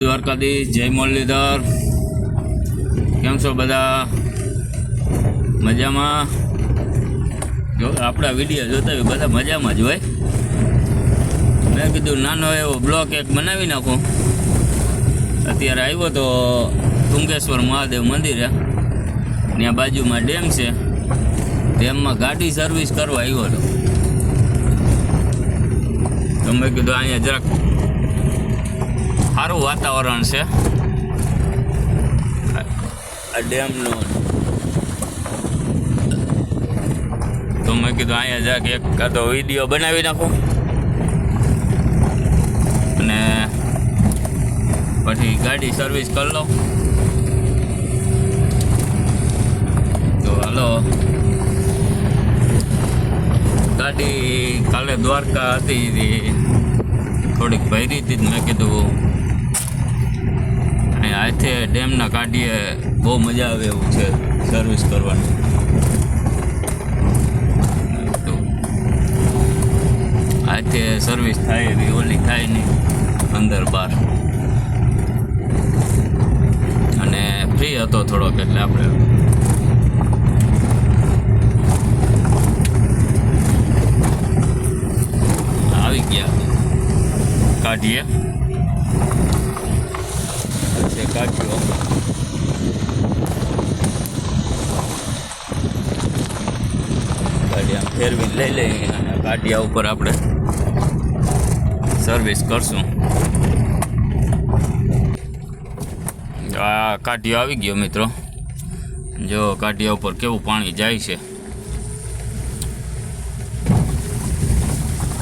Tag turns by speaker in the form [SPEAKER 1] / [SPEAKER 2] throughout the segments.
[SPEAKER 1] દ્વારકાધીશ, જય મુરલીધર. કેમ છો બધા? મજામાં? જો આપણા વિડીયો જોતા હોય બધા મજામાં જ હોય. મેં કીધું નાનો એવો બ્લોક એક બનાવી નાખું. અત્યારે આવ્યો તો તુંગેશ્વર મહાદેવ મંદિરે, ત્યાં બાજુમાં ડેમ છે. ડેમમાં ગાડી સર્વિસ કરવા આવ્યો હતો. તો મેં કીધું અહીંયા જરાક સારું વાતાવરણ છે આ ડેમનું. તો મેં કીધું અહીંયા જરાક એક કાં વિડીયો બનાવી નાખો અને પછી ગાડી સર્વિસ કરી લો. તો હાલો, ગાડી કાલે દ્વારકા હતી, થોડીક ભરી હતી. મેં કીધું હાથે ડેમના કાઢીએ બહુ મજા આવે એવું છે સર્વિસ કરવાની. તો હાથે સર્વિસ થાય એવી ઓલી થાય નહીં, અંદર બહાર. અને ફ્રી હતો થોડોક, એટલે આપણે આવી ગયા કાઢીએ. કાઢ્યો ગાડી આમ ફેરવીને લઈ લઈ અને કાઢિયા ઉપર આપણે સર્વિસ કરશું. આ કાઢિયો આવી ગયો મિત્રો. જો કાઢિયા ઉપર કેવું પાણી જાય છે.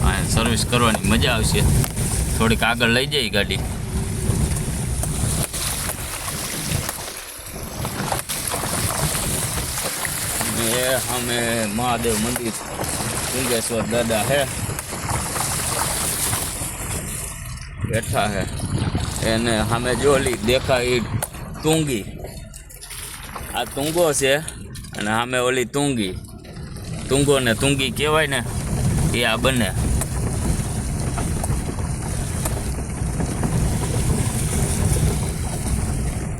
[SPEAKER 1] હા, સર્વિસ કરવાની મજા આવશે. થોડીક આગળ લઈ જાય ગાડી. સામે મહાદેવ મંદિર તુંગેશ્વર દાદા હે બેઠા હે. એને સામે જોલી દેખાય તુંગી, આ તુંગો છે અને સામે ઓલી તુંગી. તુંગો ને તુંગી કહેવાય ને, એ આ બંને.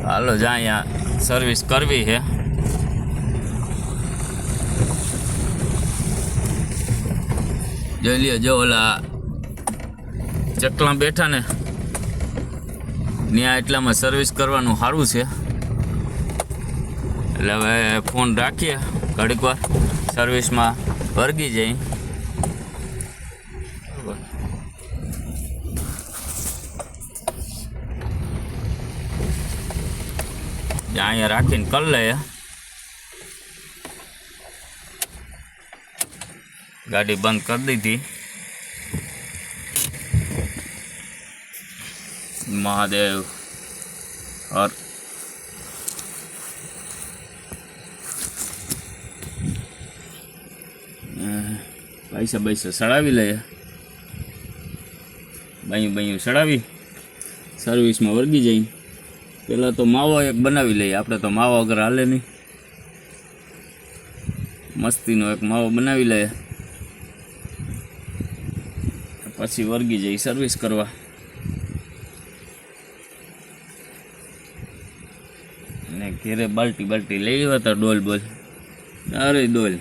[SPEAKER 1] હાલો, જ્યાં અહીંયા સર્વિસ કરવી છે. જોઈ લ્યો, જો ઓલા ચકલા બેઠા ને ત્યાં એટલામાં સર્વિસ કરવાનું સારું છે. એટલે હવે ફોન રાખીએ, ઘડીક વાર સર્વિસમાં વર્ગી જાય. અહીંયા રાખીને કરી લઈએ. ગાડી બંધ કરી દીધી. મહાદેવ और પૈસા સડાવી લઈએ. બાયું સડાવી સર્વિસમાં વર્ગી જઈ. પહેલાં તો માવો એક બનાવી લઈએ. આપણે તો માવો વગર હાલે નહીં. મસ્તીનો એક માવો બનાવી લઈએ, પછી વર્ગી જઈ સર્વિસ કરવા. અને ઘેરે બાલ્ટી લઈ આવ્યા હતા, ડોલ બોલ. અરે ડોલ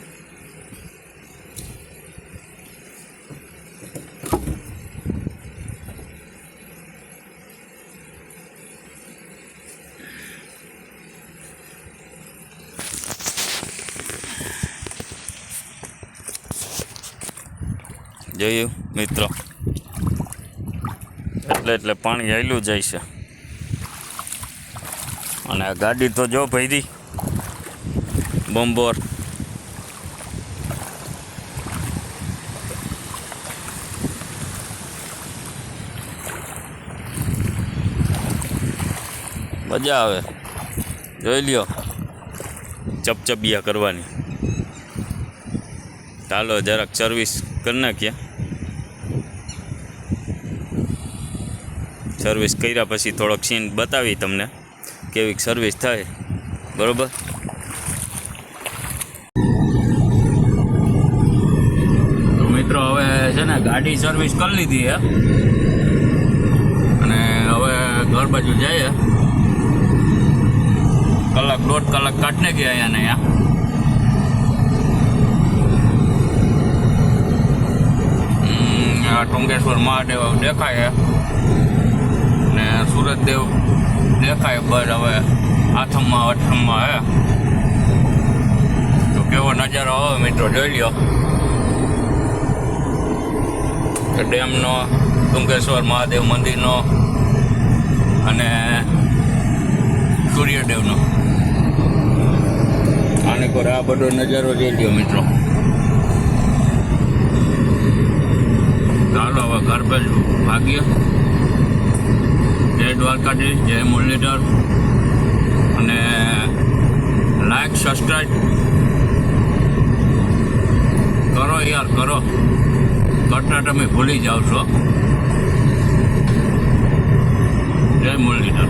[SPEAKER 1] જોયું મિત્રો. એટલે પાણી આવેલું જાય છે. અને આ ગાડી તો જો ભરી બમ્બર. મજા આવે. જોઈ લ્યો, ચપચપિયા કરવાની. ચાલો જરાક સર્વિસ કરી નાખીએ. સર્વિસ કર્યા પછી થોડોક સીન બતાવી તમને કેવી સર્વિસ થાય. બરાબર. તો મિત્રો, હવે છે ને ગાડી સર્વિસ કરી લીધી છે અને હવે ઘર બાજુ જઈએ. કલાક 1.5 કલાક કાઢને ગયા અહીંયા ને અહીંયા. ટુંગેશ્વર મહાદેવ દેખાય ને સુરતદેવ દેખાય. બસ હવે આથમમાં હે તો કેવો નજારો આવે મિત્રો જોઈ લ્યો. ડેમનો, ટુંગેશ્વર મહાદેવ મંદિરનો અને સૂર્યદેવનો. આને પર આ બધો નજારો જોઈ લ્યો મિત્રો. ચાલો હવે ઘર બાજુ ભાગીએ. જય દ્વારકાધીશ, જય મુરલીધર. અને લાઈક સબસ્ક્રાઈબ કરો યાર, કરો. કરતા તમે ભૂલી જાઓ છો. જય મુરલીધર.